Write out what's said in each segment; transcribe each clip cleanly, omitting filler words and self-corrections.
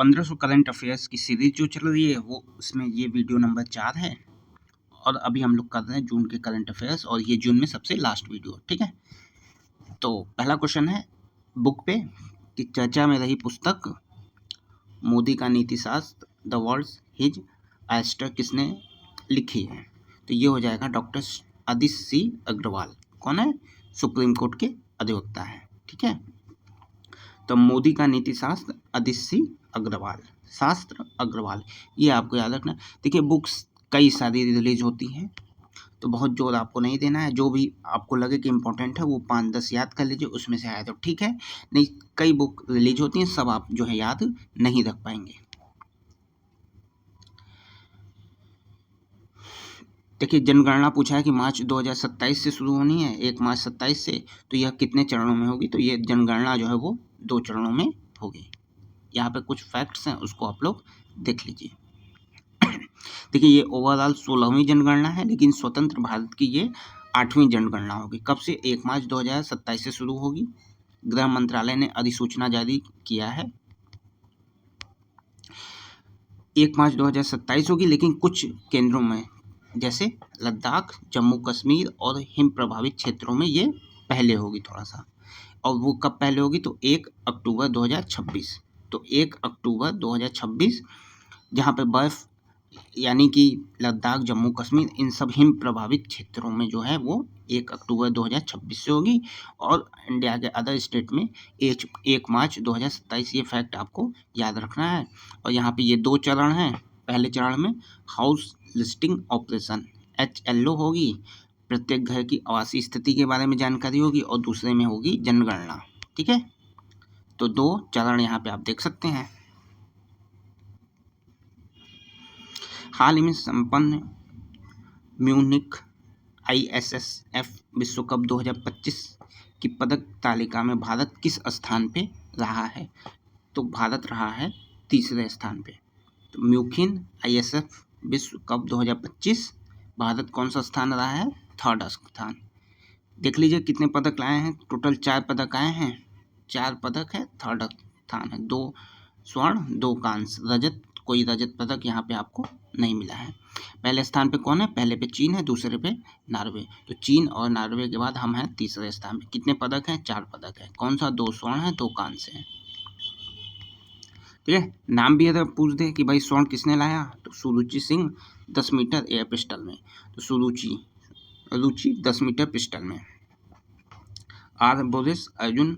1500 current affairs की series जो चल रही है वो उसमें ये वीडियो नंबर 4 है और अभी हम लोग कर रहे हैं जून के करंट अफेयर्स और ये जून में सबसे लास्ट वीडियो, ठीक है। तो पहला क्वेश्चन है बुक पे कि चर्चा में रही पुस्तक मोदी का नीति शास्त्र द वर्ल्ड्स हिज एस्टर किसने लिखी है। तो ये हो जाएगा डॉक्टर आदित्य सी अग्रवाल। कौन है? सुप्रीम कोर्ट के अधिवक्ता है, ठीक है। तो मोदी का नीति शास्त्र आदित्य सी अग्रवाल, शास्त्र अग्रवाल, ये आपको याद रखना। देखिए बुक्स कई सारी रिलीज होती हैं तो बहुत जोर आपको नहीं देना है, जो भी आपको लगे कि इम्पोर्टेंट है वो 5-10 याद कर लीजिए, उसमें से आया तो ठीक है, नहीं कई बुक रिलीज होती हैं सब आप जो है याद नहीं रख पाएंगे। देखिए जनगणना पूछा है कि मार्च 2027 से शुरू होनी है, 1 मार्च 27 से, तो यह कितने चरणों में होगी। तो ये जनगणना जो है वो 2 चरणों में होगी। यहाँ पे कुछ फैक्ट्स हैं उसको आप लोग देख लीजिए। देखिए ये ओवरऑल 16वीं जनगणना है, लेकिन स्वतंत्र भारत की ये 8वीं जनगणना होगी। कब से? 1 मार्च 2027 से शुरू होगी। गृह मंत्रालय ने अधिसूचना जारी किया है, 1 मार्च 2027 होगी, लेकिन कुछ केंद्रों में जैसे लद्दाख, जम्मू कश्मीर और हिम प्रभावित क्षेत्रों में ये पहले होगी थोड़ा सा। और वो कब पहले होगी? तो 1 अक्टूबर 2026। तो 1 अक्टूबर 2026 जहाँ पे बर्फ यानी कि लद्दाख, जम्मू कश्मीर इन सब हिम प्रभावित क्षेत्रों में जो है वो 1 अक्टूबर 2026 से होगी। और इंडिया के अदर स्टेट में 1 मार्च 2027। ये फैक्ट आपको याद रखना है। और यहाँ पे ये 2 चरण हैं। पहले चरण में हाउस लिस्टिंग ऑपरेशन HLO होगी, प्रत्येक घर की आवासीय स्थिति के बारे में जानकारी होगी, और दूसरे में होगी जनगणना, ठीक है। तो 2 चरण यहाँ पे आप देख सकते हैं। हाल ही में संपन्न म्यूनिख ISSF विश्व कप 2025 की पदक तालिका में भारत किस स्थान पे रहा है। तो भारत रहा है 3रे स्थान पे। तो म्यूनिख ISSF विश्व कप 2025 भारत कौन सा स्थान रहा है? 3rd स्थान। देख लीजिए कितने पदक लाए हैं, टोटल 4 पदक आए हैं, 4 पदक है, 3rd स्थान है, 2 स्वर्ण 2 कांस्य, रजत कोई रजत पदक यहाँ पे आपको नहीं मिला है। पहले स्थान पे कौन है? पहले पे चीन है, दूसरे पे नॉर्वे। तो चीन और नॉर्वे के बाद हम हैं 3रे स्थान पे। कितने पदक हैं? 4 पदक है। कौन सा? 2 स्वर्ण है, 2 कांस्य है, ठीक है। नाम भी अगर पूछ दे कि भाई स्वर्ण किसने लाया, तो सुरुचि सिंह 10 मीटर एयर पिस्टल में। तो रुचि 10 मीटर पिस्टल में। आर बोरिस अर्जुन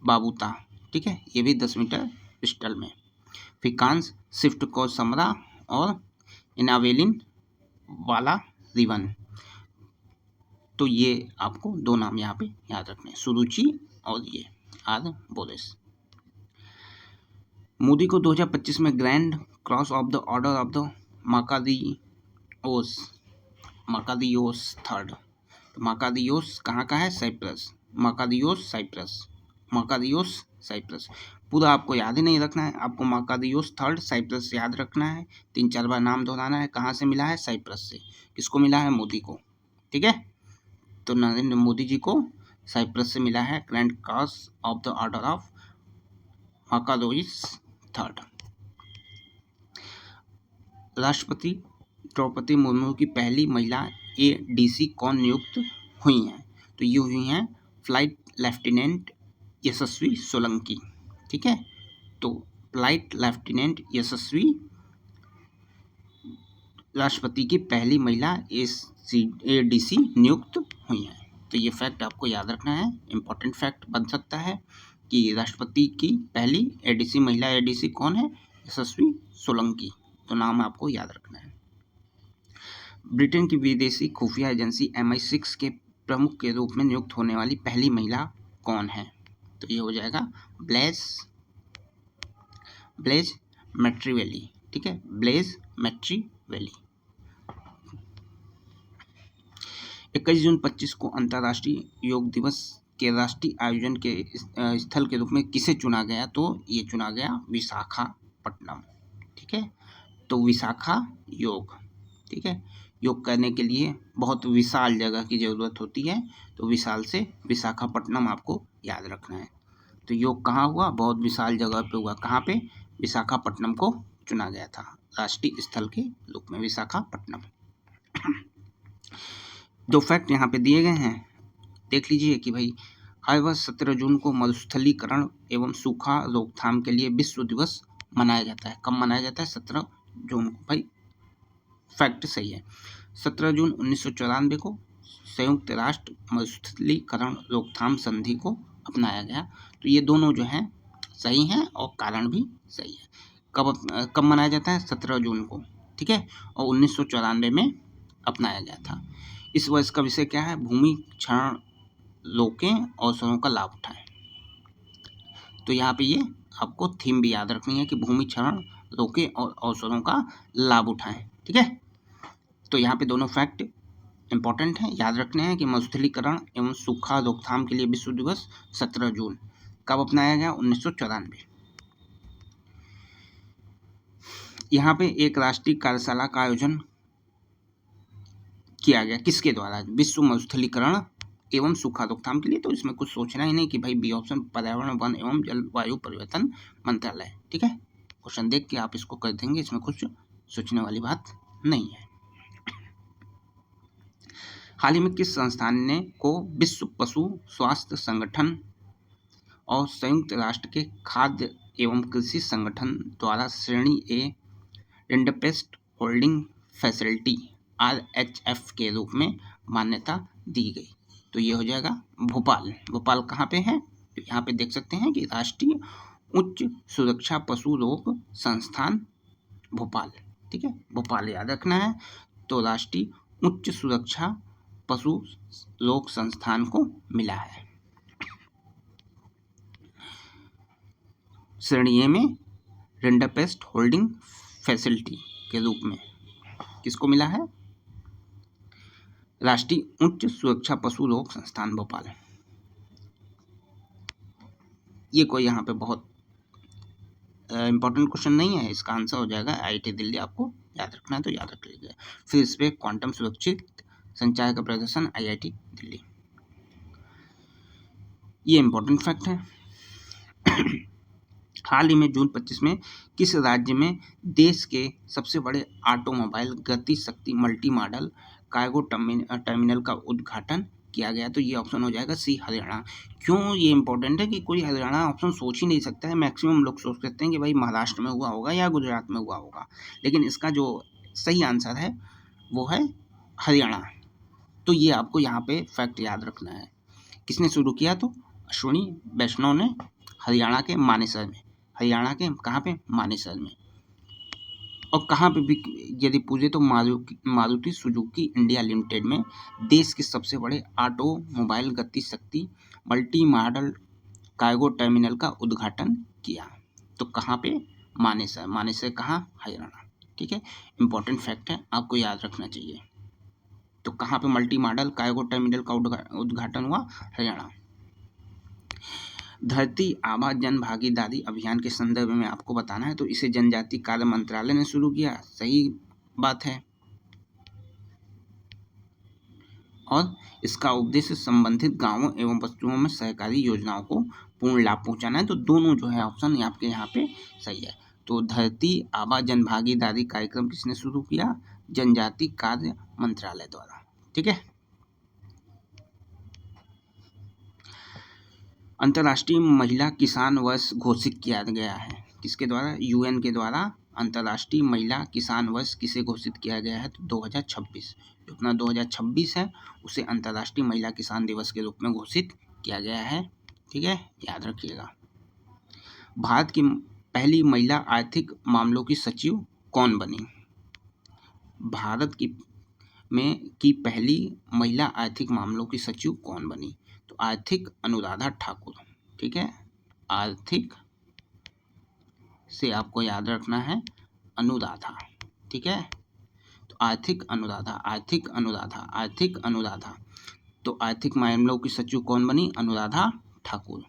बाबूता, ठीक है, ये भी 10 मीटर पिस्टल में। फिकांस स्विफ्ट को समरा और इनावेलिन वाला रिवन। तो ये आपको 2 नाम यहाँ पे याद रखने हैं, सुरुचि और ये आर बोरिस। मोदी को 2025 में grand cross of the order of the Makarios 3rd। तो माकादियोस कहाँ का है? साइप्रस। साइप्रस पूरा आपको याद ही नहीं रखना है, आपको माकादियोस 3rd साइप्रस याद रखना है। 3-4 बार नाम दोहराना है। कहाँ से मिला है? साइप्रस से। किसको मिला है? मोदी को, ठीक है। तो नरेंद्र मोदी जी को साइप्रस से मिला है grand cross of the order of Makarios 3rd। राष्ट्रपति द्रौपदी मुर्मू की पहली महिला ADC कौन नियुक्त हुई हैं? तो ये हुई हैं फ्लाइट लेफ्टिनेंट यशस्वी सोलंकी, ठीक है। तो फ्लाइट लेफ्टिनेंट यशस्वी राष्ट्रपति की पहली महिला ADC नियुक्त हुई हैं। तो ये फैक्ट आपको याद रखना है, इम्पोर्टेंट फैक्ट बन सकता है कि राष्ट्रपति की पहली महिला ADC कौन है? यशस्वी सोलंकी। तो नाम आपको याद रखना है। ब्रिटेन की विदेशी खुफिया एजेंसी MI6 के प्रमुख के रूप में नियुक्त होने वाली पहली महिला कौन है? तो ये हो जाएगा ब्लेज मैट्रीवेली, ठीक है, ब्लेज मैट्रीवेली। 21 जून 25 को अंतर्राष्ट्रीय योग दिवस के राष्ट्रीय आयोजन के स्थल के रूप में किसे चुना गया? तो ये चुना गया विशाखापट्टनम, ठीक है। तो विशाखा योग, ठीक है। योग करने के लिए बहुत विशाल जगह की ज़रूरत होती है, तो विशाल से विशाखापट्टनम आपको याद रखना है। तो योग कहाँ हुआ? बहुत विशाल जगह पे हुआ। कहाँ पे? विशाखापट्टनम को चुना गया था राष्ट्रीय स्थल के रूप में, विशाखापट्टनम। दो फैक्ट यहाँ पे दिए गए हैं, देख लीजिए कि भाई हर वर्ष 17 जून को मरुस्थलीकरण एवं सूखा रोकथाम के लिए विश्व दिवस मनाया जाता है। कब मनाया जाता है? 17 जून को। भाई फैक्ट सही है। 17 जून 1994 को संयुक्त राष्ट्र मरुस्थलीकरण रोकथाम संधि को अपनाया गया। तो ये दोनों जो हैं सही हैं और कारण भी सही है। कब मनाया जाता है? 17 जून को, ठीक है, और 1994 में अपनाया गया था। इस वर्ष का विषय क्या है? भूमि क्षरण रोकें, अवसरों का लाभ उठाएं। तो यहाँ पे ये आपको थीम भी याद रखनी है कि भूमि क्षरण रोकें और अवसरों का लाभ उठाएं, ठीक है। तो यहाँ पे दोनों फैक्ट इंपॉर्टेंट हैं, याद रखने हैं कि मरुस्थलीकरण एवं सूखा रोकथाम के लिए विश्व दिवस 17 जून कब अपनाया गया? 1994। यहाँ पे एक राष्ट्रीय कार्यशाला का आयोजन किया गया, किसके द्वारा? विश्व मरुस्थलीकरण एवं सूखा रोकथाम के लिए। तो इसमें कुछ सोचना ही नहीं कि भाई बी ऑप्शन पर्यावरण वन एवं जलवायु परिवर्तन मंत्रालय, ठीक है। क्वेश्चन देख के आप इसको कर देंगे, इसमें कुछ सोचने वाली बात नहीं है। हाल ही में किस संस्थान ने को विश्व पशु स्वास्थ्य संगठन और संयुक्त राष्ट्र के खाद्य एवं कृषि संगठन द्वारा श्रेणी ए रिंडरपेस्ट होल्डिंग फैसिलिटी RHF के रूप में मान्यता दी गई? तो ये हो जाएगा भोपाल। भोपाल कहाँ पे है? तो यहाँ पे देख सकते हैं कि राष्ट्रीय उच्च सुरक्षा पशु रोग संस्थान भोपाल, ठीक है, भोपाल याद रखना है। तो राष्ट्रीय उच्च सुरक्षा पशु रोग संस्थान को मिला है। श्रेणी ए में रिंडरपेस्ट होल्डिंग फैसिलिटी के रूप में किसको मिला है? राष्ट्रीय उच्च सुरक्षा पशु रोग संस्थान भोपाल। ये कोई यहाँ पे बहुत इंपॉर्टेंट क्वेश्चन नहीं है, इसका आंसर हो जाएगा IIT दिल्ली। आपको याद रखना है तो याद रख लीजिए। फिर इस पे क्वांटम सुरक्षित संचार का प्रदर्शन IIT दिल्ली, ये इंपॉर्टेंट फैक्ट है। हाल ही में जून 25 में किस राज्य में देश के सबसे बड़े ऑटोमोबाइल गति शक्ति मल्टी मॉडल कार्गो टर्मिनल का उद्घाटन किया गया? तो ये ऑप्शन हो जाएगा सी, हरियाणा। क्यों ये इंपॉर्टेंट है कि कोई हरियाणा ऑप्शन सोच ही नहीं सकता है। मैक्सिमम लोग सोच सकते हैं कि भाई महाराष्ट्र में हुआ होगा या गुजरात में हुआ होगा, लेकिन इसका जो सही आंसर है वो है हरियाणा। तो ये आपको यहाँ पे फैक्ट याद रखना है। किसने शुरू किया? तो अश्विनी वैष्णव ने हरियाणा के मानेसर में, हरियाणा के कहाँ पे? मानेसर में। और कहाँ पे भी यदि पूछे तो मारुति सुजुकी इंडिया लिमिटेड में देश के सबसे बड़े ऑटोमोबाइल गति शक्ति मल्टी मॉडल कार्गो टर्मिनल का उद्घाटन किया। तो कहाँ पे? मानेसर। मानेसर कहाँ? हरियाणा, ठीक है। इंपॉर्टेंट फैक्ट है, आपको याद रखना चाहिए। तो कहाँ पे मल्टी मॉडल कार्गो टर्मिनल का उद्घाटन हुआ? हरियाणा। धरती आबा जन भागीदारी अभियान के संदर्भ में आपको बताना है, तो इसे जनजाति कार्य मंत्रालय ने शुरू किया, सही बात है। और इसका उद्देश्य संबंधित गांवों एवं बस्तियों में सहकारी योजनाओं को पूर्ण लाभ पहुंचाना है। तो दोनों जो है ऑप्शन आपके यहाँ पे सही है। तो धरती आबा जन भागीदारी कार्यक्रम किसने शुरू किया? जनजाति कार्य मंत्रालय द्वारा, ठीक है। अंतर्राष्ट्रीय महिला किसान वर्ष घोषित किया गया है, किसके द्वारा? UN के द्वारा अंतर्राष्ट्रीय महिला किसान वर्ष किसे घोषित किया गया है? तो 2026, जो अपना 2026 है उसे अंतर्राष्ट्रीय महिला किसान दिवस के रूप में घोषित किया गया है, ठीक है, याद रखिएगा। भारत की पहली महिला आर्थिक मामलों की सचिव कौन बनी? भारत की पहली महिला आर्थिक मामलों की सचिव कौन बनी? तो आर्थिक अनुराधा ठाकुर, ठीक है। आर्थिक से आपको याद रखना है अनुराधा, ठीक है। तो आर्थिक अनुराधा, आर्थिक अनुराधा, आर्थिक अनुराधा। तो आर्थिक मामलों की सचिव कौन बनी? अनुराधा ठाकुर,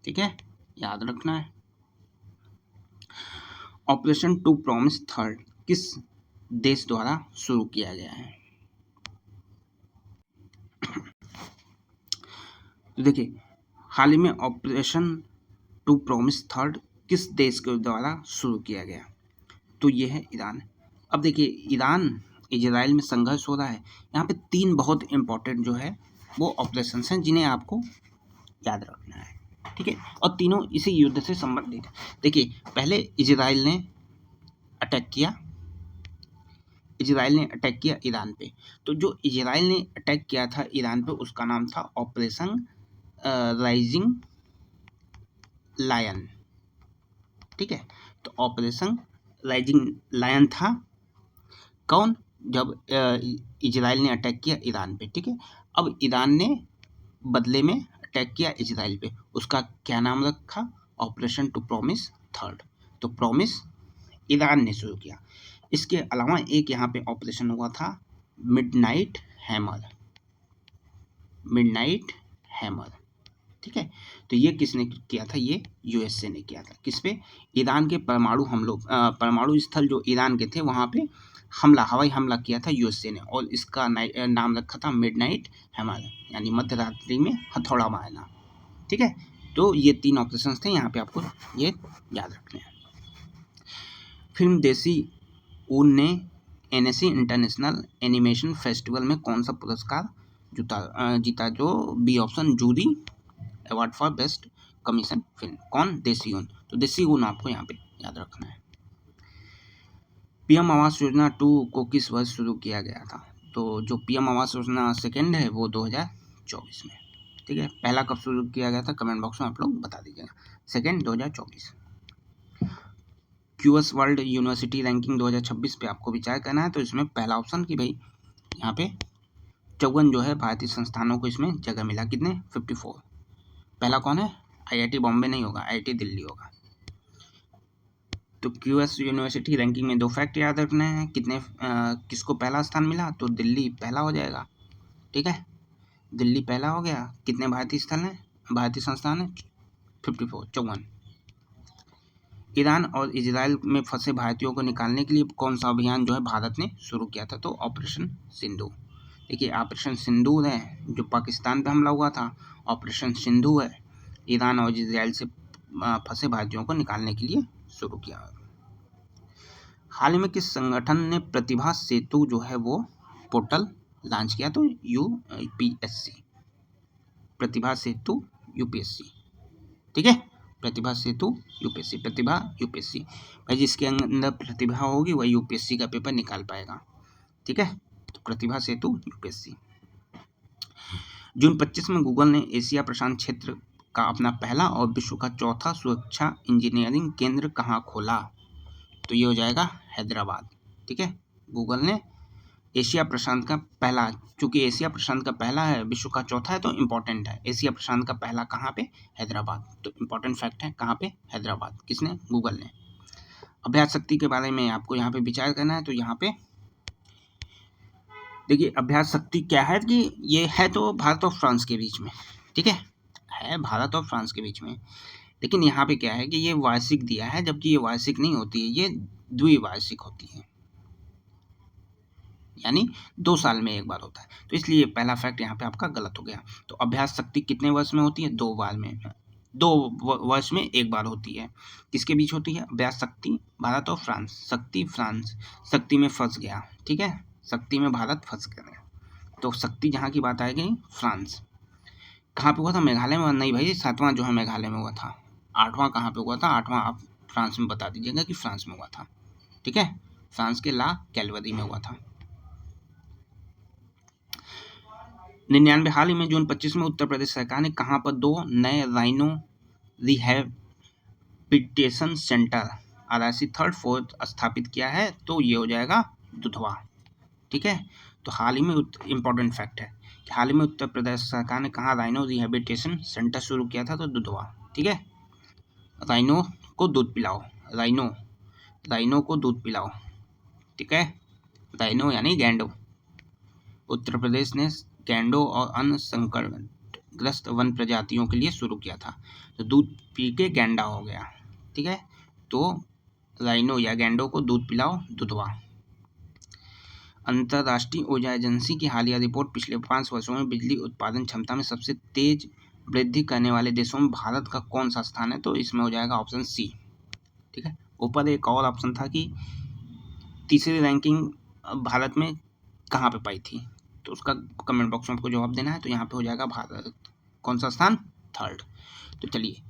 ठीक है, याद रखना है। ऑपरेशन टू प्रॉमिस थर्ड किस देश द्वारा शुरू किया गया है? तो देखिए, हाल ही में ऑपरेशन टू प्रॉमिस थर्ड किस देश के द्वारा शुरू किया गया? तो ये है ईरान। अब देखिए ईरान इजराइल में संघर्ष हो रहा है, यहाँ पे 3 बहुत इंपॉर्टेंट जो है वो ऑपरेशंस हैं जिन्हें आपको याद रखना है, ठीक है, और तीनों इसी युद्ध से संबंधित है। देखिए पहले इजराइल ने अटैक किया ईरान पे। तो जो इजराइल ने अटैक किया था ईरान पे उसका नाम था ऑपरेशन राइजिंग लायन, ठीक है। तो ऑपरेशन राइजिंग लायन था कौन? जब इजराइल ने अटैक किया ईरान पे, ठीक है। अब ईरान ने बदले में अटैक किया इजराइल पे, उसका क्या नाम रखा? Operation true promise third. तो प्रॉमिस ईरान ने शुरू किया। इसके अलावा एक यहाँ पे ऑपरेशन हुआ था मिडनाइट हैमर, ठीक है। तो ये किसने किया था? ये यूएसए ने किया था। किस पे? ईरान के परमाणु स्थल जो ईरान के थे वहाँ पे हवाई हमला किया था यूएसए ने, और इसका नाम रखा था मिडनाइट हैमर, यानी मध्य रात्रि में हथौड़ा मारना, ठीक है। तो ये 3 ऑपरेशन थे, यहाँ पे आपको ये याद रखने हैं। फिल्म देसी ऊन ने एनएससी इंटरनेशनल एनिमेशन फेस्टिवल में कौन सा पुरस्कार जीता? जो B option, jury award for best commission film. कौन? देसी ऊन। तो देसी ऊन आपको यहाँ पे याद रखना है। पीएम आवास योजना 2 को किस वर्ष शुरू किया गया था? तो जो पीएम आवास योजना सेकेंड है वो 2024 में, ठीक है। पहला कब शुरू किया गया था? कमेंट बॉक्स में आप लोग बता दीजिएगा। Second 2024। QS world university ranking 2026 पे आपको विचार करना है। तो इसमें पहला ऑप्शन कि भाई यहाँ पे 54 जो है भारतीय संस्थानों को इसमें जगह मिला। कितने? 54। पहला कौन है? आईआईटी बॉम्बे नहीं होगा, आईआईटी दिल्ली होगा। तो क्यूएस यूनिवर्सिटी रैंकिंग में 2 फैक्ट याद रखने हैं। किसको पहला स्थान मिला? तो दिल्ली पहला हो जाएगा, ठीक है। दिल्ली पहला हो गया। कितने भारतीय संस्थान है? 54, 54। ईरान और इजराइल में फंसे भारतीयों को निकालने के लिए कौन सा अभियान जो है भारत ने शुरू किया था? तो ऑपरेशन सिंधु। देखिए ऑपरेशन सिंदूर है जो पाकिस्तान पे हमला हुआ था, ऑपरेशन सिंधु है ईरान और इजराइल से फंसे भारतीयों को निकालने के लिए शुरू किया। हाल ही में किस संगठन ने प्रतिभा सेतु जो है वो पोर्टल लॉन्च किया? तो यूपीएससी, प्रतिभा सेतु यूपीएससी, ठीक है। प्रतिभा सेतु यूपीएससी, प्रतिभा यूपीएससी। भाई जिसके अंदर प्रतिभा होगी वही यूपीएससी का पेपर निकाल पाएगा, ठीक है। तो प्रतिभा सेतु यूपीएससी। जून 25 में गूगल ने एशिया प्रशांत क्षेत्र का अपना पहला और विश्व का चौथा सुरक्षा इंजीनियरिंग केंद्र कहाँ खोला? तो ये हो जाएगा हैदराबाद, ठीक है। गूगल ने एशिया प्रशांत का पहला, चूंकि एशिया प्रशांत का पहला है, विश्व का चौथा है तो इम्पोर्टेंट है। एशिया प्रशांत का पहला कहाँ पे? हैदराबाद। तो इम्पोर्टेंट फैक्ट है, कहाँ पे? हैदराबाद। किसने? गूगल ने। अभ्यास शक्ति के बारे में आपको यहाँ पे विचार करना है। तो यहाँ पे देखिए अभ्यास शक्ति क्या है कि ये है तो भारत और फ्रांस के बीच में, ठीक है भारत और फ्रांस के बीच में। लेकिन यहाँ पे क्या है कि ये वार्षिक दिया है, जबकि ये वार्षिक नहीं होती है, ये द्विवार्षिक होती है, यानी 2 साल में एक बार होता है। तो इसलिए पहला फैक्ट यहाँ पे आपका गलत हो गया। तो अभ्यास शक्ति कितने वर्ष में होती है? 2 वर्ष में एक बार होती है। किसके बीच होती है अभ्यास शक्ति? भारत और फ्रांस। शक्ति में फंस गया, ठीक है, शक्ति में भारत फंस गया। तो शक्ति जहाँ की बात आएगी फ्रांस। कहाँ पे हुआ था? मेघालय में? नहीं भाई, 7वां जो है मेघालय में हुआ था। 8वां कहाँ पे हुआ था? 8वां आप फ्रांस में बता दीजिएगा कि फ्रांस में हुआ था, ठीक है। फ्रांस के ला कैलवरी में हुआ था। 99 हाल ही में जून 25 में उत्तर प्रदेश सरकार ने कहाँ पर 2 नए rhino rehabilitation centre RRC 3rd 4th स्थापित किया है? तो ये हो जाएगा दुधवा, ठीक है। तो हाल ही में इम्पोर्टेंट फैक्ट है कि हाल ही में उत्तर प्रदेश सरकार ने कहाँ राइनो रिहैबिलिटेशन सेंटर शुरू किया था? तो दुधवा, ठीक है। राइनो को दूध पिलाओ, राइनो को दूध पिलाओ, ठीक है। राइनो यानी गैंडो। उत्तर प्रदेश ने गैंडो और अन्य संकटग्रस्त वन प्रजातियों के लिए शुरू किया था। तो दूध पी के गैंडा हो गया, ठीक है। तो राइनो या गैंडो को दूध पिलाओ, दुधवा। अंतर्राष्ट्रीय ऊर्जा एजेंसी की हालिया रिपोर्ट पिछले 5 वर्षों में बिजली उत्पादन क्षमता में सबसे तेज वृद्धि करने वाले देशों में भारत का कौन सा स्थान है? तो इसमें हो जाएगा ऑप्शन सी, ठीक है। ऊपर एक और ऑप्शन था कि तीसरी रैंकिंग भारत में कहाँ पे पाई थी, तो उसका कमेंट बॉक्स में आपको जवाब देना है। तो यहाँ पे हो जाएगा भारत कौन सा स्थान, 3rd। तो चलिए,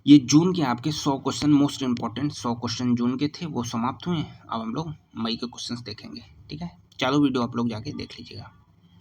ये जून के आपके 100 क्वेश्चन, मोस्ट इंपॉर्टेंट 100 क्वेश्चन जून के थे, वो समाप्त हुए। अब हम लोग मई के क्वेश्चंस देखेंगे, ठीक है। चालू वीडियो आप लोग जाके देख लीजिएगा।